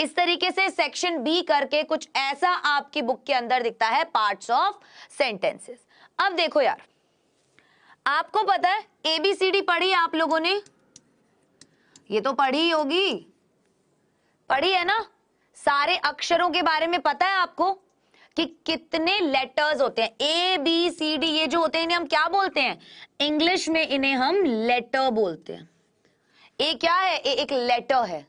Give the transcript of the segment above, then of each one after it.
इस तरीके से सेक्शन बी करके कुछ ऐसा आपकी बुक के अंदर दिखता है, पार्ट्स ऑफ सेंटेंसेस। अब देखो यार, आपको पता है ABCD पढ़ी आप लोगों ने? ये तो पढ़ी ही होगी, पढ़ी है ना? सारे अक्षरों के बारे में पता है आपको कि कितने लेटर्स होते हैं। ABCD ये जो होते हैं इन्हें हम क्या बोलते हैं? इंग्लिश में इन्हें हम लेटर बोलते हैं। ए क्या है? ए एक लेटर है,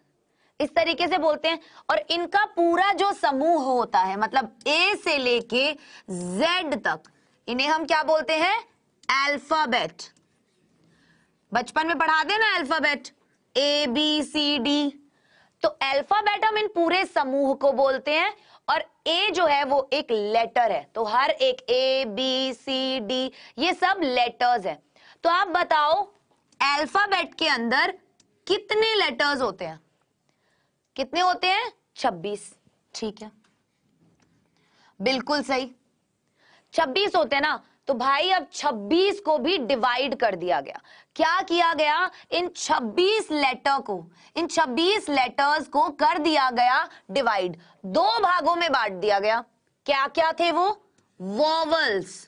इस तरीके से बोलते हैं। और इनका पूरा जो समूह होता है, मतलब A से लेके Z तक, इन्हें हम क्या बोलते हैं? अल्फाबेट। बचपन में पढ़ाते हैं ना अल्फाबेट, ABCD। तो अल्फाबेट हम इन पूरे समूह को बोलते हैं, और ए जो है वो एक लेटर है। तो हर एक ABCD ये सब लेटर्स है। तो आप बताओ अल्फाबेट के अंदर कितने लेटर्स होते हैं? कितने होते हैं? 26। ठीक है, बिल्कुल सही, 26 होते हैं ना। तो भाई अब 26 को भी डिवाइड कर दिया गया। क्या किया गया? इन 26 लेटर को, इन 26 लेटर्स को कर दिया गया डिवाइड, 2 भागों में बांट दिया गया। क्या क्या थे वो? वॉवल्स।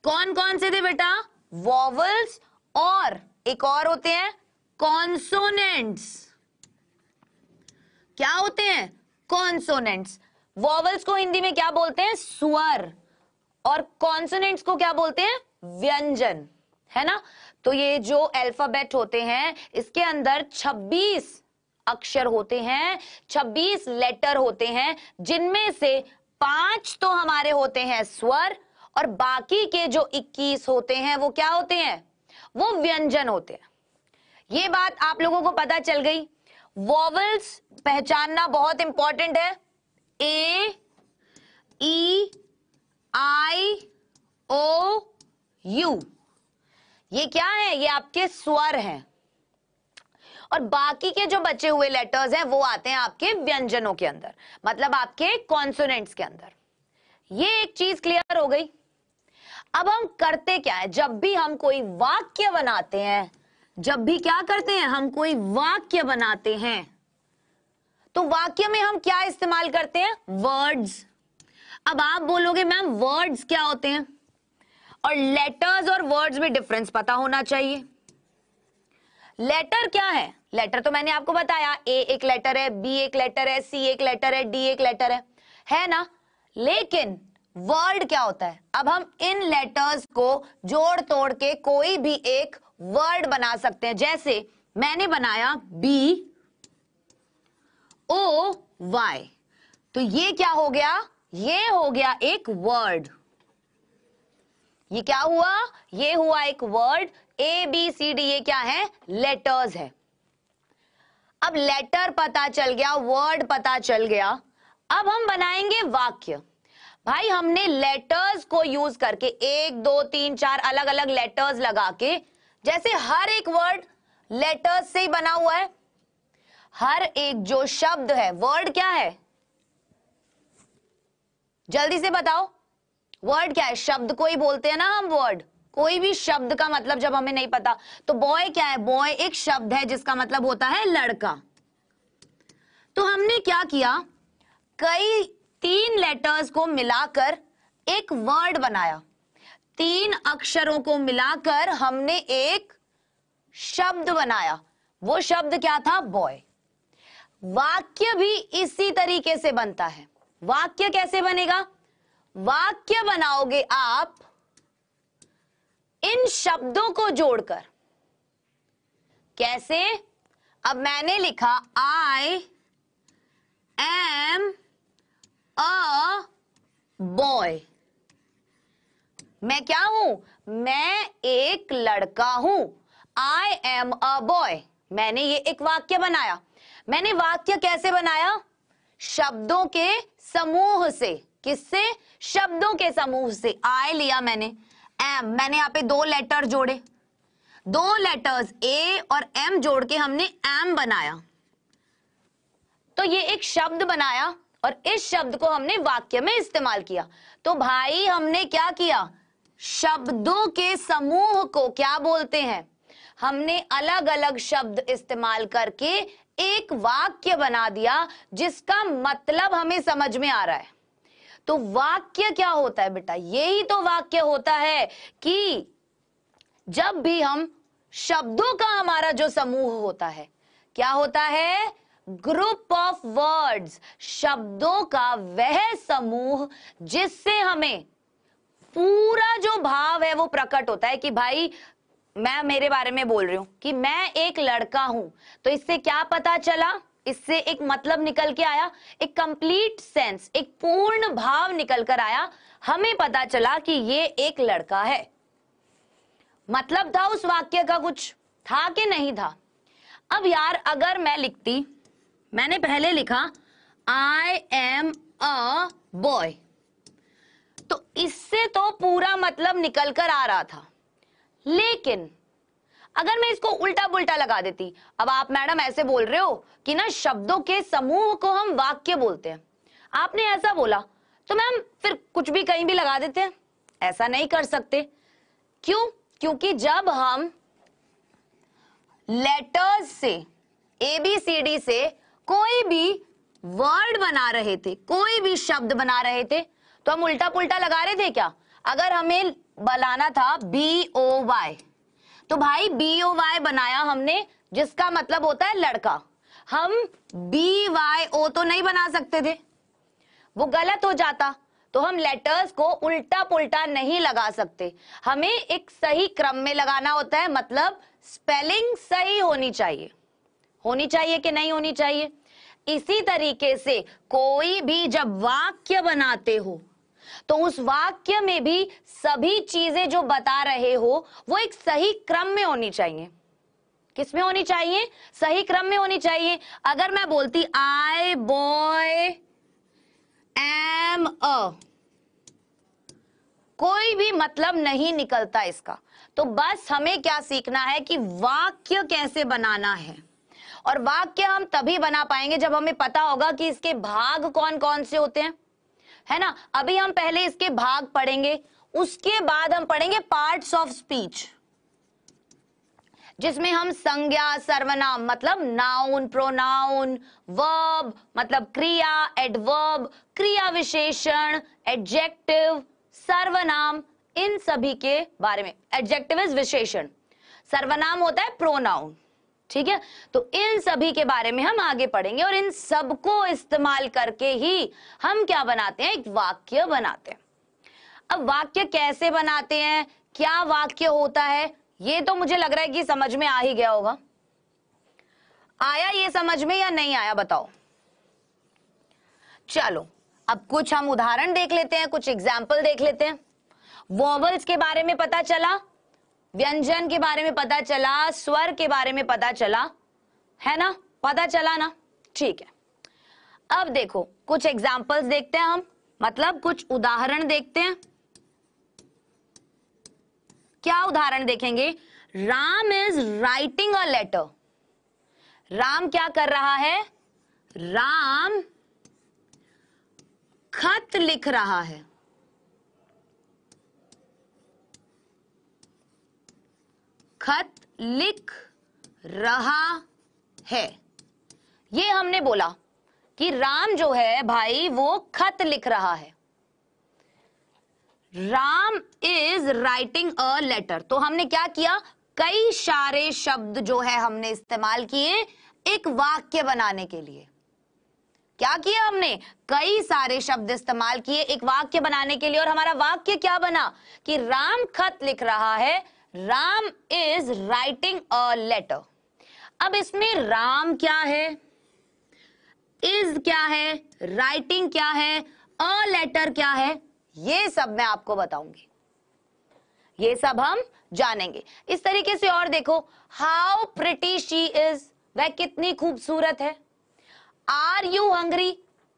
कौन कौन से थे बेटा? वॉवल्स, और एक और होते हैं कॉन्सोनेंट्स। क्या होते हैं? कॉन्सोनेंट्स। वॉवल्स को हिंदी में क्या बोलते हैं? स्वर। और कॉन्सोनेंट्स को क्या बोलते हैं? व्यंजन, है ना? तो ये जो अल्फाबेट होते हैं इसके अंदर 26 अक्षर होते हैं, 26 लेटर होते हैं, जिनमें से 5 तो हमारे होते हैं स्वर, और बाकी के जो 21 होते हैं वो क्या होते हैं? वो व्यंजन होते हैं। ये बात आप लोगों को पता चल गई। वॉवल्स पहचानना बहुत इंपॉर्टेंट है। A, E, I, O, U, ये क्या है? ये आपके स्वर हैं, और बाकी के जो बचे हुए लेटर्स हैं वो आते हैं आपके व्यंजनों के अंदर, मतलब आपके कॉन्सोनेंट्स के अंदर। ये एक चीज क्लियर हो गई। अब हम करते क्या है? जब भी हम कोई वाक्य बनाते हैं, जब भी क्या करते हैं? हम कोई वाक्य बनाते हैं, तो वाक्य में हम क्या इस्तेमाल करते हैं? वर्ड्स। अब आप बोलोगे मैम वर्ड्स क्या होते हैं? और लेटर्स और वर्ड्स में डिफरेंस पता होना चाहिए। लेटर क्या है? लेटर तो मैंने आपको बताया, A एक लेटर है, B एक लेटर है, C एक लेटर है, D एक लेटर है ना? लेकिन वर्ड क्या होता है? अब हम इन लेटर्स को जोड़ तोड़ के कोई भी एक वर्ड बना सकते हैं। जैसे मैंने बनाया BOY, तो ये क्या हो गया? ये हो गया एक वर्ड। ये क्या हुआ? ये हुआ एक वर्ड। ABCD ये क्या है? लेटर्स है। अब लेटर पता चल गया, वर्ड पता चल गया, अब हम बनाएंगे वाक्य। भाई हमने लेटर्स को यूज करके 1 2 3 4 अलग अलग लेटर्स लगा के, जैसे हर एक वर्ड लेटर्स से ही बना हुआ है, हर एक जो शब्द है, वर्ड क्या है? जल्दी से बताओ, वर्ड क्या है? शब्द को ही बोलते हैं ना हम वर्ड। कोई भी शब्द का मतलब जब हमें नहीं पता, तो बॉय क्या है? बॉय एक शब्द है जिसका मतलब होता है लड़का। तो हमने क्या किया? कई 3 लेटर्स को मिलाकर एक वर्ड बनाया। 3 अक्षरों को मिलाकर हमने एक शब्द बनाया। वो शब्द क्या था? बॉय। वाक्य भी इसी तरीके से बनता है। वाक्य कैसे बनेगा? वाक्य बनाओगे आप इन शब्दों को जोड़कर। कैसे? अब मैंने लिखा I am a boy। मैं क्या हूं? मैं एक लड़का हूं। I am a boy। मैंने ये एक वाक्य बनाया। मैंने वाक्य कैसे बनाया? शब्दों के समूह से। किससे? शब्दों के समूह से। I लिया मैंने, M, मैंने यहाँ पे 2 लेटर जोड़े, 2 लेटर्स A और M जोड़ के हमने M बनाया। तो ये एक शब्द बनाया और इस शब्द को हमने वाक्य में इस्तेमाल किया। तो भाई हमने क्या किया? शब्दों के समूह को क्या बोलते हैं? हमने अलग अलग शब्द इस्तेमाल करके एक वाक्य बना दिया जिसका मतलब हमें समझ में आ रहा है। तो वाक्य क्या होता है बेटा? यही तो वाक्य होता है कि जब भी हम शब्दों का हमारा जो समूह होता है, क्या होता है? ग्रुप ऑफ वर्ड्स, शब्दों का वह समूह जिससे हमें पूरा जो भाव है वो प्रकट होता है कि भाई मैं मेरे बारे में बोल रही हूं कि मैं एक लड़का हूं। तो इससे क्या पता चला? इससे एक मतलब निकल के आया, एक कंप्लीट सेंस, एक पूर्ण भाव निकल कर आया। हमें पता चला कि ये एक लड़का है। मतलब था उस वाक्य का, कुछ था कि नहीं था? अब यार अगर मैं लिखती, मैंने पहले लिखा आई एम अ बॉय, तो इससे तो पूरा मतलब निकल कर आ रहा था। लेकिन अगर मैं इसको उल्टा पुल्टा लगा देती, अब आप मैडम ऐसे बोल रहे हो कि ना शब्दों के समूह को हम वाक्य बोलते हैं, आपने ऐसा बोला, तो मैम फिर कुछ भी कहीं भी लगा देते हैं? ऐसा नहीं कर सकते। क्यों? क्योंकि जब हम लेटर्स से, ABCD से कोई भी वर्ड बना रहे थे, कोई भी शब्द बना रहे थे, तो हम उल्टा पुल्टा लगा रहे थे क्या? अगर हमें बनाना था BOY, तो भाई BOY बनाया हमने, जिसका मतलब होता है लड़का। हम BYO तो नहीं बना सकते थे, वो गलत हो जाता। तो हम लेटर्स को उल्टा पुल्टा नहीं लगा सकते, हमें एक सही क्रम में लगाना होता है। मतलब स्पेलिंग सही होनी चाहिए। होनी चाहिए कि नहीं होनी चाहिए? इसी तरीके से कोई भी जब वाक्य बनाते हो तो उस वाक्य में भी सभी चीजें जो बता रहे हो वो एक सही क्रम में होनी चाहिए। किस में होनी चाहिए? सही क्रम में होनी चाहिए। अगर मैं बोलती आई बॉय एम अ, कोई भी मतलब नहीं निकलता इसका। तो बस हमें क्या सीखना है कि वाक्य कैसे बनाना है। और वाक्य हम तभी बना पाएंगे जब हमें पता होगा कि इसके भाग कौन कौन से होते हैं, है ना? अभी हम पहले इसके भाग पढ़ेंगे, उसके बाद हम पढ़ेंगे पार्ट्स ऑफ स्पीच, जिसमें हम संज्ञा, सर्वनाम मतलब नाउन, प्रोनाउन, वर्ब मतलब क्रिया, एडवर्ब क्रिया विशेषण, एडजेक्टिव, सर्वनाम, इन सभी के बारे में। एडजेक्टिव इज विशेषण, सर्वनाम होता है प्रोनाउन, ठीक है? तो इन सभी के बारे में हम आगे पढ़ेंगे और इन सबको इस्तेमाल करके ही हम क्या बनाते हैं? एक वाक्य बनाते हैं। अब वाक्य कैसे बनाते हैं, क्या वाक्य होता है, ये तो मुझे लग रहा है कि समझ में आ ही गया होगा। आया ये समझ में या नहीं आया बताओ? चलो अब कुछ हम उदाहरण देख लेते हैं, कुछ एग्जाम्पल देख लेते हैं। वोवल्स के बारे में पता चला, व्यंजन के बारे में पता चला, स्वर के बारे में पता चला, है ना? पता चला ना? ठीक है। अब देखो कुछ एग्जाम्पल्स देखते हैं हम, मतलब कुछ उदाहरण देखते हैं। क्या उदाहरण देखेंगे? Ram is writing a letter. Ram क्या कर रहा है? राम खत लिख रहा है। खत लिख रहा है, ये हमने बोला कि राम जो है भाई वो खत लिख रहा है। Ram is writing a letter, तो हमने क्या किया? कई सारे शब्द जो है हमने इस्तेमाल किए एक वाक्य बनाने के लिए। क्या किया हमने? कई सारे शब्द इस्तेमाल किए एक वाक्य बनाने के लिए। और हमारा वाक्य क्या बना कि राम खत लिख रहा है, Ram is writing a letter. अब इसमें राम क्या है, इज क्या है, राइटिंग क्या है, अ लेटर क्या है, ये सब मैं आपको बताऊंगी, ये सब हम जानेंगे। इस तरीके से और देखो, हाउ प्रिटी शी इज, वह कितनी खूबसूरत है। आर यू हंग्री,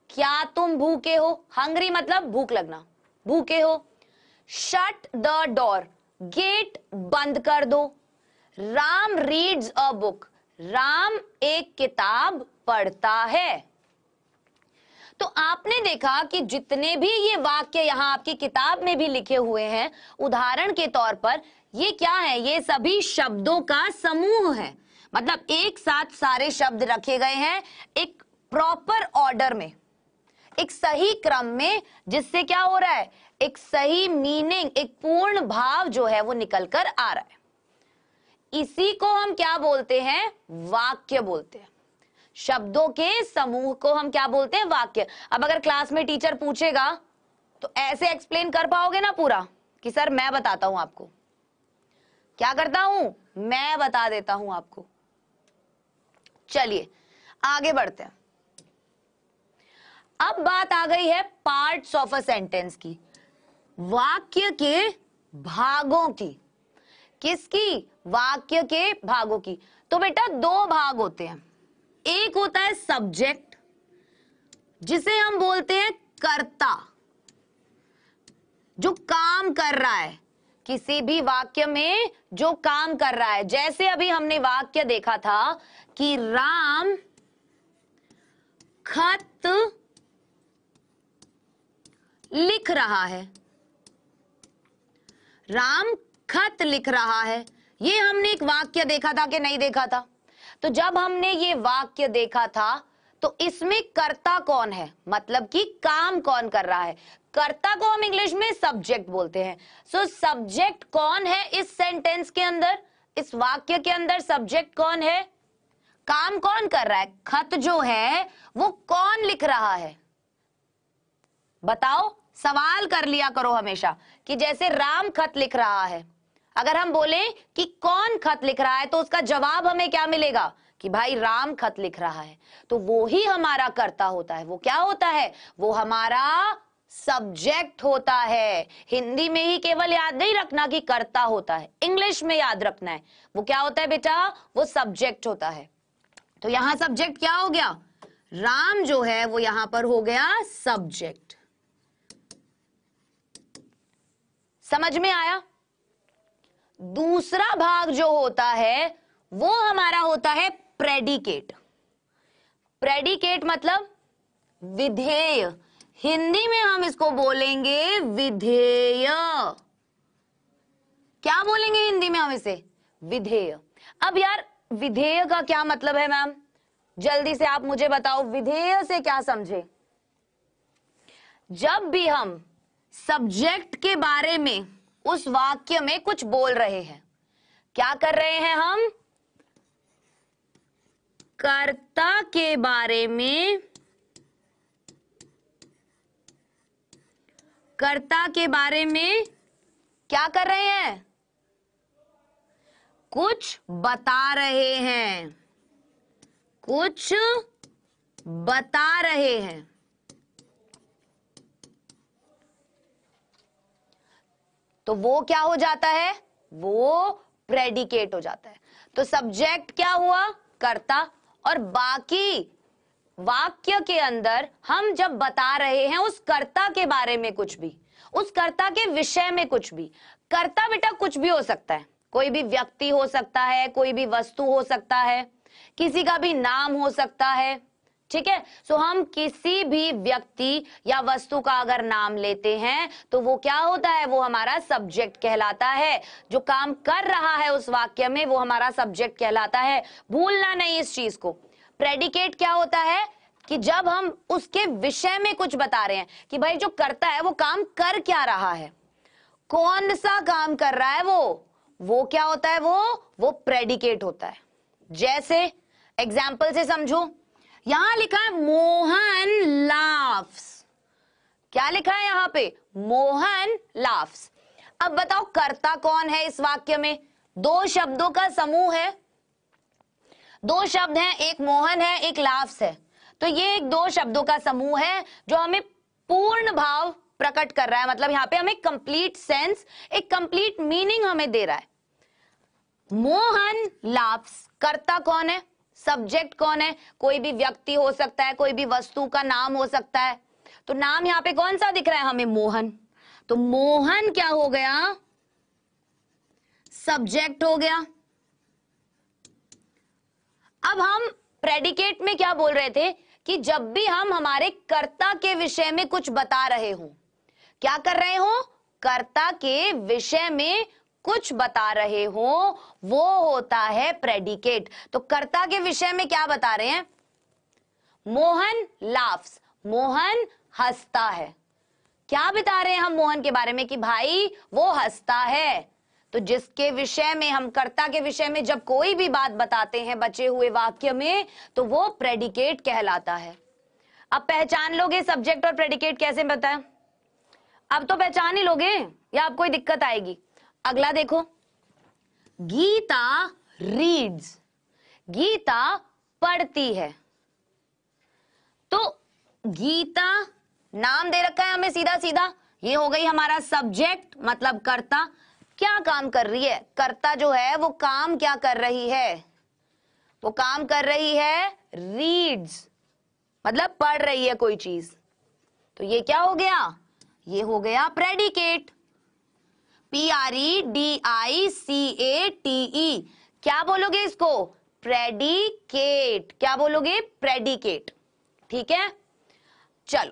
क्या तुम भूखे हो। हंग्री मतलब भूख लगना, भूखे हो। शट द डोर, गेट बंद कर दो। Ram reads a book, Ram एक किताब पढ़ता है। तो आपने देखा कि जितने भी ये वाक्य यहां आपकी किताब में भी लिखे हुए हैं उदाहरण के तौर पर, ये क्या है? ये सभी शब्दों का समूह है। मतलब एक साथ सारे शब्द रखे गए हैं एक प्रॉपर ऑर्डर में, एक सही क्रम में, जिससे क्या हो रहा है, एक सही मीनिंग, एक पूर्ण भाव जो है वो निकल कर आ रहा है। इसी को हम क्या बोलते हैं, वाक्य बोलते हैं। शब्दों के समूह को हम क्या बोलते हैं, वाक्य। अब अगर क्लास में टीचर पूछेगा तो ऐसे एक्सप्लेन कर पाओगे ना पूरा कि सर मैं बताता हूं आपको, क्या करता हूं, मैं बता देता हूं आपको। चलिए आगे बढ़ते हैं। अब बात आ गई है पार्ट्स ऑफ अ सेंटेंस की, वाक्य के भागों की। किसकी, वाक्य के भागों की। तो बेटा दो भाग होते हैं, एक होता है सब्जेक्ट जिसे हम बोलते हैं कर्ता, जो काम कर रहा है, किसी भी वाक्य में जो काम कर रहा है। जैसे अभी हमने वाक्य देखा था कि राम खत लिख रहा है, राम खत लिख रहा है, ये हमने एक वाक्य देखा था कि नहीं देखा था। तो जब हमने ये वाक्य देखा था तो इसमें कर्ता कौन है, मतलब कि काम कौन कर रहा है। कर्ता को हम इंग्लिश में सब्जेक्ट बोलते हैं। सो सब्जेक्ट कौन है इस सेंटेंस के अंदर, इस वाक्य के अंदर सब्जेक्ट कौन है, काम कौन कर रहा है, खत जो है वो कौन लिख रहा है। बताओ, सवाल कर लिया करो हमेशा कि जैसे राम खत लिख रहा है, अगर हम बोले कि कौन खत लिख रहा है तो उसका जवाब हमें क्या मिलेगा कि भाई राम खत लिख रहा है। तो वो ही हमारा कर्ता होता है। वो क्या होता है, वो हमारा सब्जेक्ट होता है। हिंदी में ही केवल याद नहीं रखना कि कर्ता होता है, इंग्लिश में याद रखना है वो क्या होता है बेटा, वो सब्जेक्ट होता है। तो यहां सब्जेक्ट क्या हो गया, राम जो है वो यहां पर हो गया सब्जेक्ट। समझ में आया। दूसरा भाग जो होता है वो हमारा होता है प्रेडिकेट। प्रेडिकेट मतलब विधेय, हिंदी में हम इसको बोलेंगे विधेय। क्या बोलेंगे हिंदी में हम इसे, विधेय। अब यार विधेय का क्या मतलब है मैम, जल्दी से आप मुझे बताओ, विधेय से क्या समझे। जब भी हम सब्जेक्ट के बारे में उस वाक्य में कुछ बोल रहे हैं, क्या कर रहे हैं हम, कर्ता के बारे में, कर्ता के बारे में क्या कर रहे हैं, कुछ बता रहे हैं, कुछ बता रहे हैं। तो वो क्या हो जाता है, वो प्रेडिकेट हो जाता है। तो सब्जेक्ट क्या हुआ, कर्ता, और बाकी वाक्य के अंदर हम जब बता रहे हैं उस कर्ता के बारे में कुछ भी, उस कर्ता के विषय में कुछ भी। कर्ता बेटा कुछ भी हो सकता है, कोई भी व्यक्ति हो सकता है, कोई भी वस्तु हो सकता है, किसी का भी नाम हो सकता है, ठीक है। सो हम किसी भी व्यक्ति या वस्तु का अगर नाम लेते हैं तो वो क्या होता है, वो हमारा सब्जेक्ट कहलाता है। जो काम कर रहा है उस वाक्य में वो हमारा सब्जेक्ट कहलाता है। भूलना नहीं इस चीज को। प्रेडिकेट क्या होता है कि जब हम उसके विषय में कुछ बता रहे हैं कि भाई जो करता है वो काम कर क्या रहा है, कौन सा काम कर रहा है, वो क्या होता है, वो प्रेडिकेट होता है। जैसे एग्जाम्पल से समझो, यहां लिखा है मोहन लाफ्स। क्या लिखा है यहां पे, मोहन लाफ्स। अब बताओ कर्ता कौन है इस वाक्य में, दो शब्दों का समूह है, दो शब्द हैं, एक मोहन है एक लाफ्स है। तो ये एक दो शब्दों का समूह है जो हमें पूर्ण भाव प्रकट कर रहा है, मतलब यहां पे हमें कंप्लीट सेंस, एक कंप्लीट मीनिंग हमें दे रहा है। मोहन लाफ्स, कर्ता कौन है, सब्जेक्ट कौन है, कोई भी व्यक्ति हो सकता है, कोई भी वस्तु का नाम हो सकता है। तो नाम यहां पे कौन सा दिख रहा है हमें, मोहन। तो मोहन क्या हो गया, सब्जेक्ट हो गया। अब हम प्रेडिकेट में क्या बोल रहे थे कि जब भी हम हमारे कर्ता के विषय में कुछ बता रहे हो, क्या कर रहे हो, कर्ता के विषय में कुछ बता रहे हो वो होता है प्रेडिकेट। तो कर्ता के विषय में क्या बता रहे हैं? मोहन लाफ्स, मोहन हंसता है। क्या बता रहे हैं हम मोहन के बारे में? कि भाई वो हंसता है। तो जिसके विषय में हम कर्ता के विषय में जब कोई भी बात बताते हैं बचे हुए वाक्य में, तो वो प्रेडिकेट कहलाता है। अब पहचान लोगे सब्जेक्ट और प्रेडिकेट कैसे बताएं? अब तो पहचान ही लोगे या अब कोई दिक्कत आएगी? अगला देखो, गीता रीड्स, गीता पढ़ती है। तो गीता नाम दे रखा है हमें सीधा सीधा, ये हो गई हमारा सब्जेक्ट मतलब कर्ता। क्या काम कर रही है? कर्ता जो है वो काम क्या कर रही है? वो काम कर रही है रीड्स, मतलब पढ़ रही है कोई चीज। तो ये क्या हो गया? ये हो गया प्रेडिकेट। PREDICATE, क्या बोलोगे इसको? प्रेडिकेट। क्या बोलोगे? प्रेडिकेट। ठीक है, चलो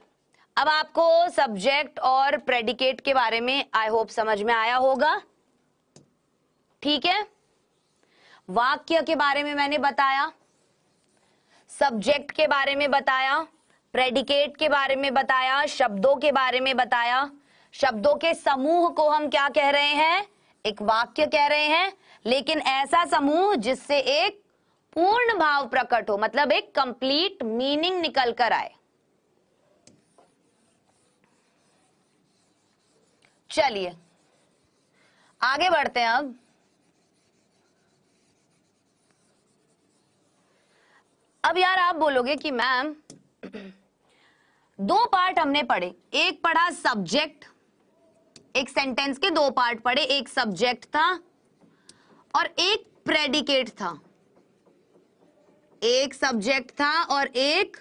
अब आपको सब्जेक्ट और प्रेडिकेट के बारे में आई होप समझ में आया होगा। ठीक है, वाक्य के बारे में मैंने बताया, सब्जेक्ट के बारे में बताया, प्रेडिकेट के बारे में बताया, शब्दों के बारे में बताया। शब्दों के समूह को हम क्या कह रहे हैं? एक वाक्य कह रहे हैं, लेकिन ऐसा समूह जिससे एक पूर्ण भाव प्रकट हो, मतलब एक कंप्लीट मीनिंग निकल कर आए। चलिए आगे बढ़ते हैं। अब यार आप बोलोगे कि मैम दो पार्ट हमने पढ़े, एक पढ़ा सब्जेक्ट, एक सेंटेंस के दो पार्ट पढ़े, एक सब्जेक्ट था और एक प्रेडिकेट था। एक सब्जेक्ट था और एक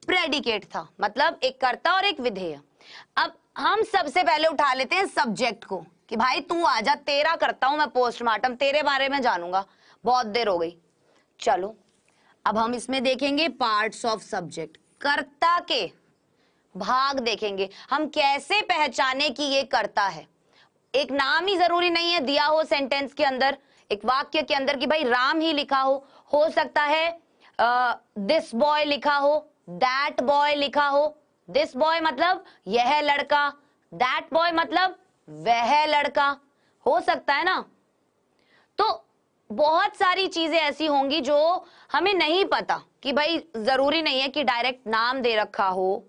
प्रेडिकेट था, मतलब एक कर्ता और एक विधेय। अब हम सबसे पहले उठा लेते हैं सब्जेक्ट को कि भाई तू आजा, तेरा करता हूं मैं पोस्टमार्टम, तेरे बारे में जानूंगा, बहुत देर हो गई। चलो अब हम इसमें देखेंगे पार्ट्स ऑफ सब्जेक्ट, कर्ता के भाग देखेंगे। हम कैसे पहचाने कि ये कर्ता है? एक नाम ही जरूरी नहीं है दिया हो सेंटेंस के अंदर, एक वाक्य के अंदर कि भाई राम ही लिखा हो सकता है दिस बॉय लिखा हो, दैट बॉय लिखा हो। दिस बॉय मतलब यह लड़का, दैट बॉय मतलब वह लड़का, हो सकता है ना। तो बहुत सारी चीजें ऐसी होंगी जो हमें नहीं पता, कि भाई जरूरी नहीं है कि डायरेक्ट नाम दे रखा हो,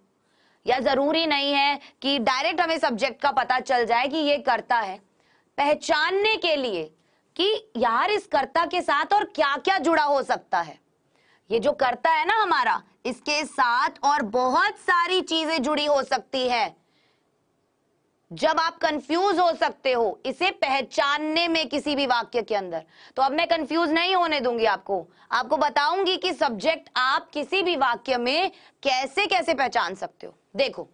या जरूरी नहीं है कि डायरेक्ट हमें सब्जेक्ट का पता चल जाए कि ये कर्ता है। पहचानने के लिए कि यार इस कर्ता के साथ और क्या क्या जुड़ा हो सकता है, ये जो कर्ता है ना हमारा, इसके साथ और बहुत सारी चीजें जुड़ी हो सकती है। जब आप कंफ्यूज हो सकते हो इसे पहचानने में किसी भी वाक्य के अंदर, तो अब मैं कंफ्यूज नहीं होने दूंगी आपको बताऊंगी कि सब्जेक्ट आप किसी भी वाक्य में कैसे कैसे पहचान सकते हो। देखो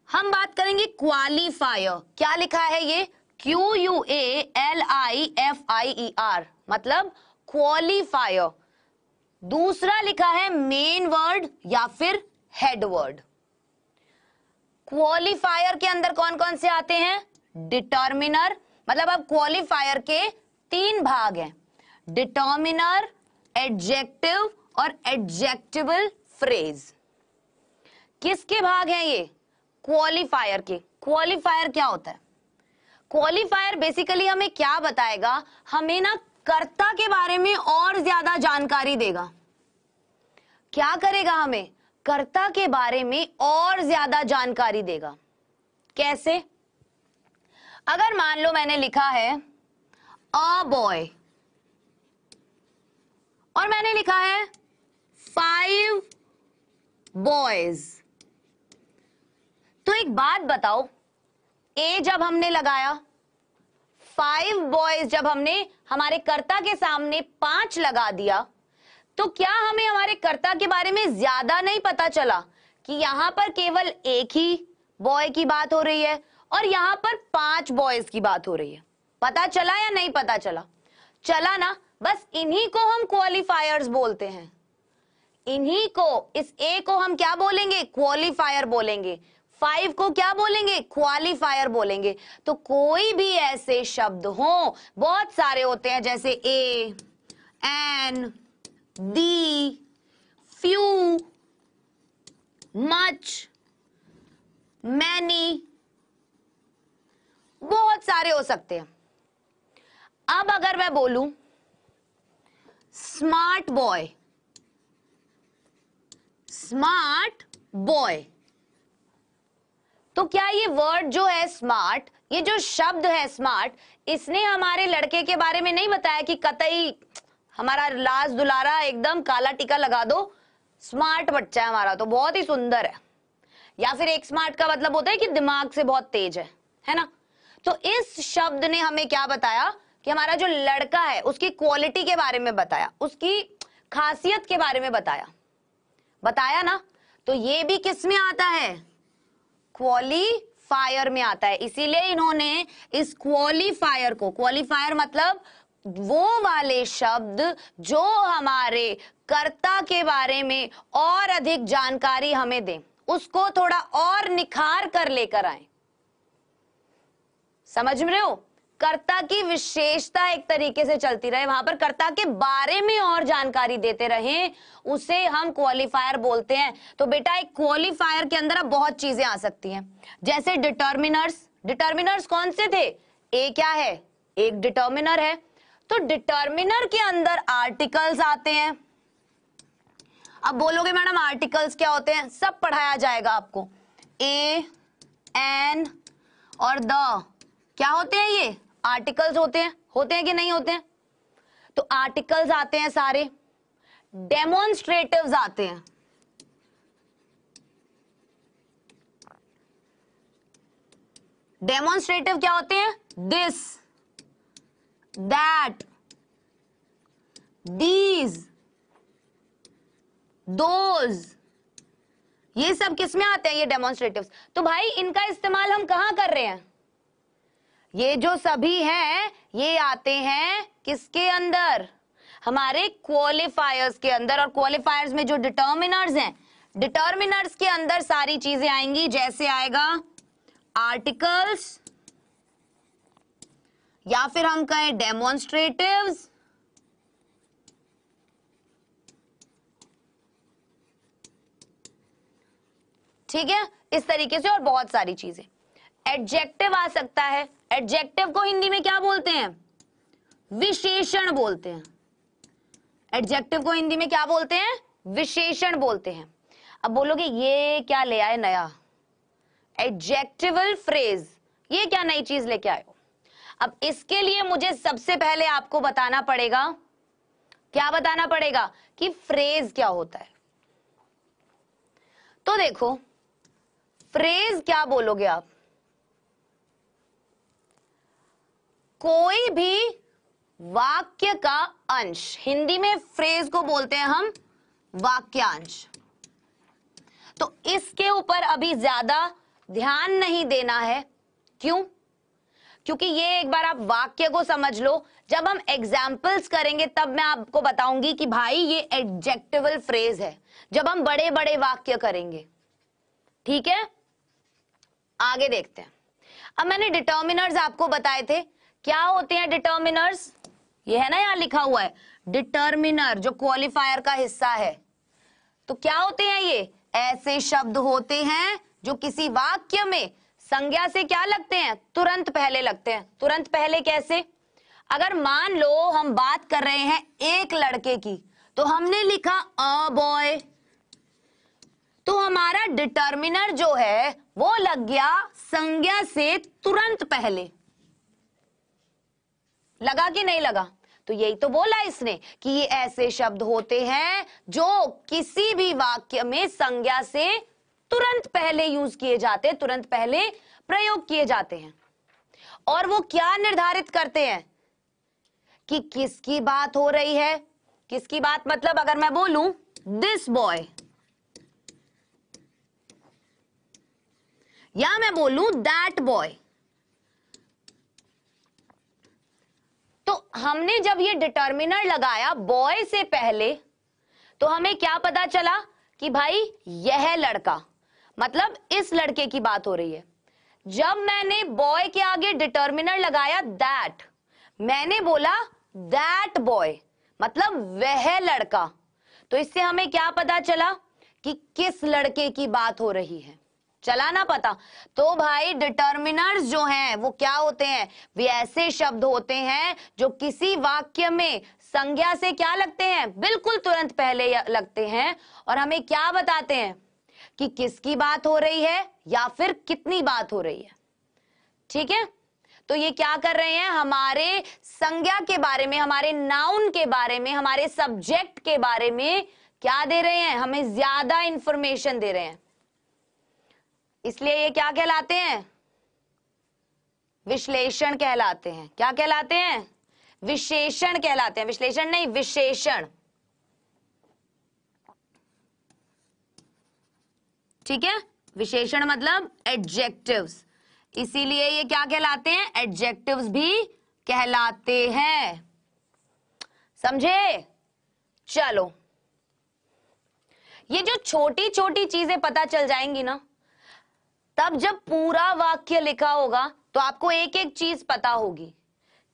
हम बात करेंगे क्वालिफायर। क्या लिखा है ये? QUALIFIER, मतलब क्वालिफायर। दूसरा लिखा है मेन वर्ड या फिर हेड वर्ड। क्वालिफायर के अंदर कौन कौन से आते हैं? डिटर्मिनर, मतलब अब क्वालिफायर के तीन भाग हैं, डिटर्मिनर, एडजेक्टिव और एडजेक्टिवल फ्रेज। किसके भाग हैं ये? क्वालिफायर के। क्वालिफायर क्या होता है? क्वालिफायर बेसिकली हमें क्या बताएगा? हमें ना कर्ता के बारे में और ज्यादा जानकारी देगा। क्या करेगा? हमें कर्ता के बारे में और ज्यादा जानकारी देगा। कैसे? अगर मान लो मैंने लिखा है अ बॉय और मैंने लिखा है 5 बॉयज, तो एक बात बताओ, ए जब हमने लगाया, 5 बॉयज जब हमने हमारे कर्ता के सामने 5 लगा दिया, तो क्या हमें हमारे कर्ता के बारे में ज्यादा नहीं पता चला कि यहां पर केवल एक ही बॉय की बात हो रही है और यहां पर 5 बॉयज की बात हो रही है? पता चला या नहीं पता चला? चला ना। बस इन्हीं को हम क्वालिफायर्स बोलते हैं। इन्हीं को, इस ए को हम क्या बोलेंगे? क्वालिफायर बोलेंगे। 5 को क्या बोलेंगे? क्वालिफायर बोलेंगे। तो कोई भी ऐसे शब्द हो, बहुत सारे होते हैं, जैसे ए, एन, दी, फ्यू, मच, मैनी, बहुत सारे हो सकते हैं। अब अगर मैं बोलूं स्मार्ट बॉय, स्मार्ट बॉय, तो क्या ये वर्ड जो है स्मार्ट, ये जो शब्द है स्मार्ट, इसने हमारे लड़के के बारे में नहीं बताया कि कतई हमारा लाज दुलारा एकदम काला टीका लगा दो, स्मार्ट बच्चा है हमारा तो बहुत ही सुंदर है। या फिर एक स्मार्ट का मतलब होता है कि दिमाग से बहुत तेज है ना। तो इस शब्द ने हमें क्या बताया कि हमारा जो लड़का है उसकी क्वालिटी के बारे में बताया, उसकी खासियत के बारे में बताया ना। तो ये भी किस में आता है? क्वालिफायर में आता है। इसीलिए इन्होंने इस क्वालिफायर को, क्वालिफायर मतलब वो वाले शब्द जो हमारे कर्ता के बारे में और अधिक जानकारी हमें दें, उसको थोड़ा और निखार कर लेकर आए। समझ रहे हो? कर्ता की विशेषता एक तरीके से चलती रहे, वहां पर कर्ता के बारे में और जानकारी देते रहे, उसे हम क्वालिफायर बोलते हैं। तो बेटा एक क्वालिफायर के अंदर अब बहुत चीजें आ सकती हैं, जैसे डिटर्मिनर्स। डिटर्मिनर्स कौन से थे? ए क्या है? एक डिटर्मिनर है। तो डिटर्मिनर के अंदर आर्टिकल्स आते हैं। अब बोलोगे मैडम आर्टिकल्स क्या होते हैं? सब पढ़ाया जाएगा आपको। ए, एन और द क्या होते हैं? ये आर्टिकल्स होते हैं कि नहीं होते हैं? तो आर्टिकल्स आते हैं सारे। डेमोन्स्ट्रेटिव्स आते हैं। डेमोन्स्ट्रेटिव क्या होते हैं? दिस, दैट, दीज, दोज, ये सब किस में आते हैं? ये डेमोन्स्ट्रेटिव्स। तो भाई इनका इस्तेमाल हम कहां कर रहे हैं? ये जो सभी हैं ये आते हैं किसके अंदर? हमारे क्वालिफायर्स के अंदर। और क्वालिफायर्स में जो डिटर्मिनर्स हैं, डिटर्मिनर्स के अंदर सारी चीजें आएंगी, जैसे आएगा आर्टिकल्स, या फिर हम कहें डेमोन्स्ट्रेटिव्स, ठीक है, इस तरीके से और बहुत सारी चीजें। एडजेक्टिव आ सकता है। एडजेक्टिव को हिंदी में क्या बोलते हैं? विशेषण बोलते हैं। एडजेक्टिव को हिंदी में क्या बोलते हैं? विशेषण बोलते हैं। अब बोलोगे ये क्या ले आए नया? एडजेक्टिवल फ्रेज, ये क्या नई चीज लेके आए हो? अब इसके लिए मुझे सबसे पहले आपको बताना पड़ेगा, क्या बताना पड़ेगा? कि फ्रेज क्या होता है। तो देखो फ्रेज क्या बोलोगे आप? कोई भी वाक्य का अंश, हिंदी में फ्रेज को बोलते हैं हम वाक्यांश। तो इसके ऊपर अभी ज्यादा ध्यान नहीं देना है। क्यों? क्योंकि ये एक बार आप वाक्य को समझ लो, जब हम एग्जाम्पल्स करेंगे तब मैं आपको बताऊंगी कि भाई ये एडजेक्टिवल फ्रेज है, जब हम बड़े बड़े वाक्य करेंगे। ठीक है, आगे देखते हैं। अब मैंने डिटर्मिनर्स आपको बताए थे। क्या होते हैं डिटर्मिनर्स? ये है ना, यहां लिखा हुआ है डिटर्मिनर, जो क्वालिफायर का हिस्सा है। तो क्या होते हैं? ये ऐसे शब्द होते हैं जो किसी वाक्य में संज्ञा से क्या लगते हैं? तुरंत पहले लगते हैं। तुरंत पहले कैसे? अगर मान लो हम बात कर रहे हैं एक लड़के की, तो हमने लिखा अ बॉय, तो हमारा डिटर्मिनर जो है वो लग गया संज्ञा से तुरंत पहले। लगा कि नहीं लगा? तो यही तो बोला इसने कि ये ऐसे शब्द होते हैं जो किसी भी वाक्य में संज्ञा से तुरंत पहले यूज किए जाते हैं, तुरंत पहले प्रयोग किए जाते हैं। और वो क्या निर्धारित करते हैं कि किसकी बात हो रही है? किसकी बात मतलब अगर मैं बोलूं दिस बॉय, या मैं बोलूं दैट बॉय, तो हमने जब ये डिटर्मिनर लगाया बॉय से पहले, तो हमें क्या पता चला कि भाई यह लड़का, मतलब इस लड़के की बात हो रही है। जब मैंने बॉय के आगे डिटर्मिनर लगाया दैट, मैंने बोला दैट बॉय, मतलब वह लड़का, तो इससे हमें क्या पता चला कि किस लड़के की बात हो रही है, चला ना पता। तो भाई डिटर्मिनर्स जो हैं वो क्या होते हैं, वे ऐसे शब्द होते हैं जो किसी वाक्य में संज्ञा से क्या लगते हैं, बिल्कुल तुरंत पहले लगते हैं और हमें क्या बताते हैं कि किसकी बात हो रही है या फिर कितनी बात हो रही है। ठीक है, तो ये क्या कर रहे हैं, हमारे संज्ञा के बारे में, हमारे नाउन के बारे में, हमारे सब्जेक्ट के बारे में क्या दे रहे हैं, हमें ज्यादा इंफॉर्मेशन दे रहे हैं। इसलिए ये क्या कहलाते हैं, विश्लेषण कहलाते हैं। क्या कहलाते हैं, विशेषण कहलाते हैं, विश्लेषण नहीं विशेषण। ठीक है, विशेषण मतलब एडजेक्टिव्स, इसीलिए ये क्या कहलाते हैं, एडजेक्टिव्स भी कहलाते हैं। समझे? चलो, ये जो छोटी छोटी चीजें पता चल जाएंगी ना, तब जब पूरा वाक्य लिखा होगा तो आपको एक एक चीज पता होगी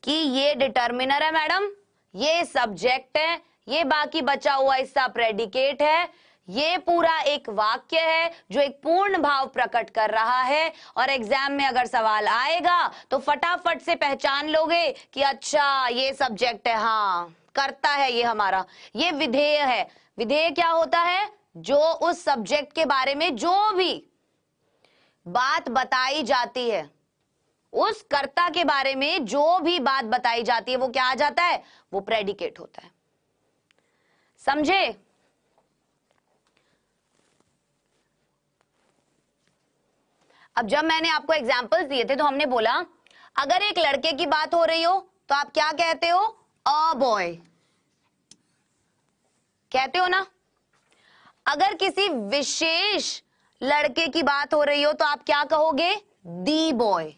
कि ये डिटर्मिनर है मैडम, ये सब्जेक्ट है, ये बाकी बचा हुआ हिस्सा प्रेडिकेट है, ये पूरा एक वाक्य है जो एक पूर्ण भाव प्रकट कर रहा है। और एग्जाम में अगर सवाल आएगा तो फटाफट से पहचान लोगे कि अच्छा ये सब्जेक्ट है, हाँ करता है ये हमारा, ये विधेय है। विधेय क्या होता है, जो उस सब्जेक्ट के बारे में जो भी बात बताई जाती है, उस कर्ता के बारे में जो भी बात बताई जाती है वो क्या आ जाता है, वो प्रेडिकेट होता है। समझे? अब जब मैंने आपको एग्जाम्पल्स दिए थे तो हमने बोला अगर एक लड़के की बात हो रही हो तो आप क्या कहते हो, अ बॉय कहते हो ना। अगर किसी विशेष लड़के की बात हो रही हो तो आप क्या कहोगे, दी बॉय।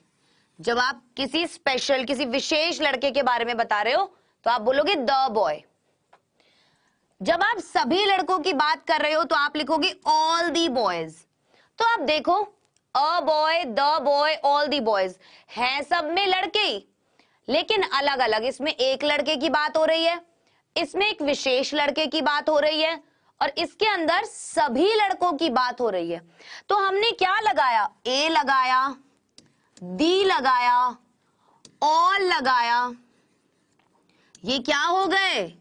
जब आप किसी स्पेशल, किसी विशेष लड़के के बारे में बता रहे हो तो आप बोलोगे द बॉय। जब आप सभी लड़कों की बात कर रहे हो तो आप लिखोगे ऑल दी बॉयज। तो आप देखो, a boy, the boy, all the boys, हैं सब में लड़के ही, लेकिन अलग अलग। इसमें एक लड़के की बात हो रही है, इसमें एक विशेष लड़के की बात हो रही है, और इसके अंदर सभी लड़कों की बात हो रही है। तो हमने क्या लगाया, ए लगाया, दी लगाया, ऑल लगाया, ये क्या हो गए,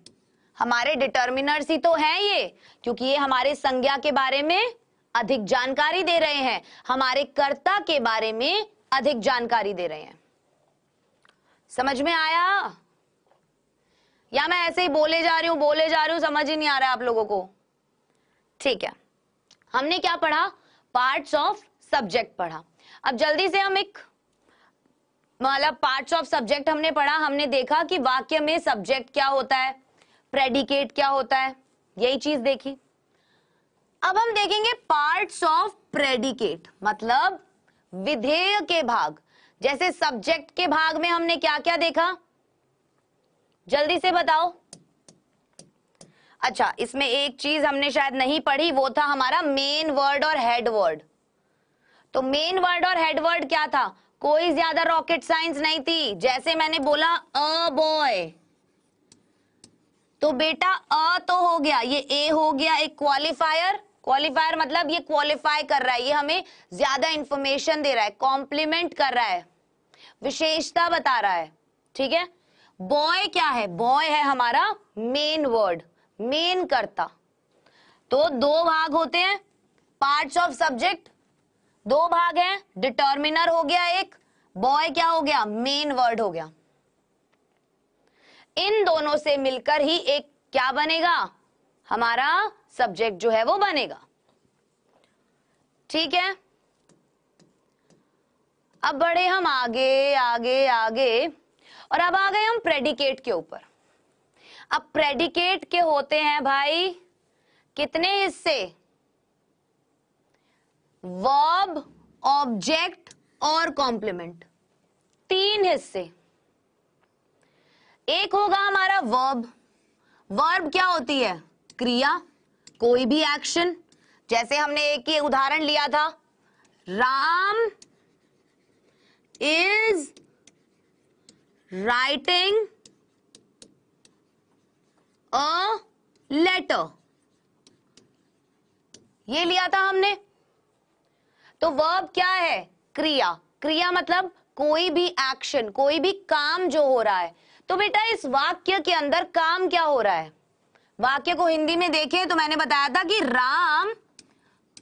हमारे डिटर्मिनर्स ही तो हैं ये, क्योंकि ये हमारे संज्ञा के बारे में अधिक जानकारी दे रहे हैं, हमारे कर्ता के बारे में अधिक जानकारी दे रहे हैं। समझ में आया? या मैं ऐसे ही बोले जा रही हूं, समझ ही नहीं आ रहा है आप लोगों को? ठीक है, हमने क्या पढ़ा, पार्ट्स ऑफ सब्जेक्ट पढ़ा। अब जल्दी से हम एक मतलब पार्ट्स ऑफ सब्जेक्ट हमने पढ़ा। हमने देखा कि वाक्य में सब्जेक्ट क्या होता है, प्रेडिकेट क्या होता है, यही चीज देखी। अब हम देखेंगे पार्ट्स ऑफ प्रेडिकेट, मतलब विधेय के भाग। जैसे सब्जेक्ट के भाग में हमने क्या क्या देखा, जल्दी से बताओ। अच्छा, इसमें एक चीज हमने शायद नहीं पढ़ी, वो था हमारा मेन वर्ड और हेड वर्ड। तो मेन वर्ड और हेड वर्ड क्या था, कोई ज्यादा रॉकेट साइंस नहीं थी। जैसे मैंने बोला अ बॉय, तो बेटा अ तो हो गया, ये ए हो गया एक क्वालिफायर। क्वालिफायर मतलब ये क्वालिफाई कर रहा है, ये हमें ज्यादा इंफॉर्मेशन दे रहा है, कॉम्प्लीमेंट कर रहा है, विशेषता बता रहा है। ठीक है, बॉय क्या है, बॉय है हमारा मेन वर्ड, मेन कर्ता। तो दो भाग होते हैं पार्ट्स ऑफ सब्जेक्ट, दो भाग हैं, डिटर्मिनर हो गया एक, बॉय क्या हो गया, मेन वर्ड हो गया। इन दोनों से मिलकर ही एक क्या बनेगा, हमारा सब्जेक्ट जो है वो बनेगा। ठीक है, अब बढ़े हम आगे आगे आगे, और अब आ गए हम प्रेडिकेट के ऊपर। अब प्रेडिकेट के होते हैं भाई कितने हिस्से, वर्ब, ऑब्जेक्ट और कॉम्प्लीमेंट, तीन हिस्से। एक होगा हमारा वर्ब। वर्ब क्या होती है, क्रिया, कोई भी एक्शन जैसे हमने एक ही उदाहरण लिया था, Ram is writing a letter, ये लिया था हमने। तो वर्ब क्या है? क्रिया। क्रिया मतलब कोई भी एक्शन, कोई भी काम जो हो रहा है। तो बेटा इस वाक्य के अंदर काम क्या हो रहा है? वाक्य को हिंदी में देखें तो मैंने बताया था कि राम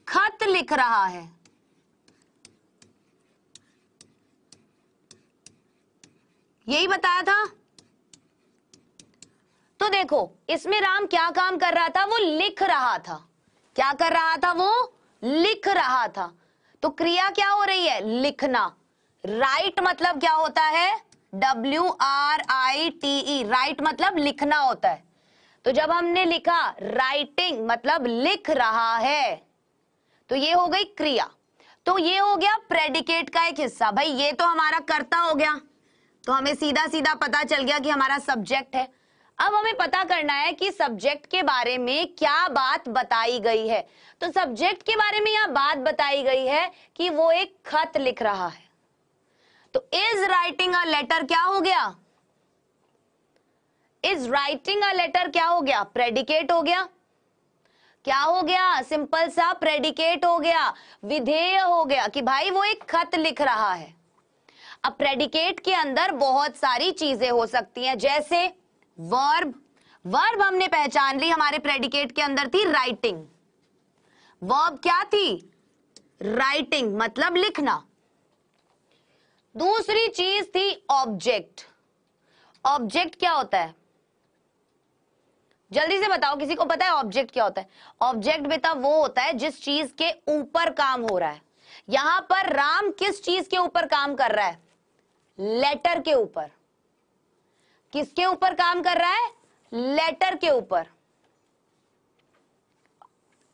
खत लिख रहा है। यही बताया था। तो देखो इसमें राम क्या काम कर रहा था? वो लिख रहा था। क्या कर रहा था? वो लिख रहा था। तो क्रिया क्या हो रही है? लिखना। राइट मतलब क्या होता है? WRITE, राइट मतलब लिखना होता है। तो जब हमने लिखा राइटिंग मतलब लिख रहा है, तो ये हो गई क्रिया। तो ये हो गया प्रेडिकेट का एक हिस्सा। भाई ये तो हमारा कर्ता हो गया, तो हमें सीधा सीधा पता चल गया कि हमारा सब्जेक्ट है। अब हमें पता करना है कि सब्जेक्ट के बारे में क्या बात बताई गई है। तो सब्जेक्ट के बारे में यह बात बताई गई है कि वो एक खत लिख रहा है। तो इज राइटिंग अ लेटर क्या हो गया? इज राइटिंग अ लेटर क्या हो गया? प्रेडिकेट हो गया। क्या हो गया? सिंपल सा प्रेडिकेट हो गया, विधेय हो गया कि भाई वो एक खत लिख रहा है। अब प्रेडिकेट के अंदर बहुत सारी चीजें हो सकती हैं, जैसे वर्ब। वर्ब हमने पहचान ली, हमारे प्रेडिकेट के अंदर थी राइटिंग। वर्ब क्या थी? राइटिंग मतलब लिखना। दूसरी चीज थी ऑब्जेक्ट। ऑब्जेक्ट क्या होता है? जल्दी से बताओ, किसी को पता है ऑब्जेक्ट क्या होता है? ऑब्जेक्ट बेटा वो होता है जिस चीज के ऊपर काम हो रहा है। यहां पर राम किस चीज के ऊपर काम कर रहा है? लेटर के ऊपर। किसके ऊपर काम कर रहा है? लेटर के ऊपर।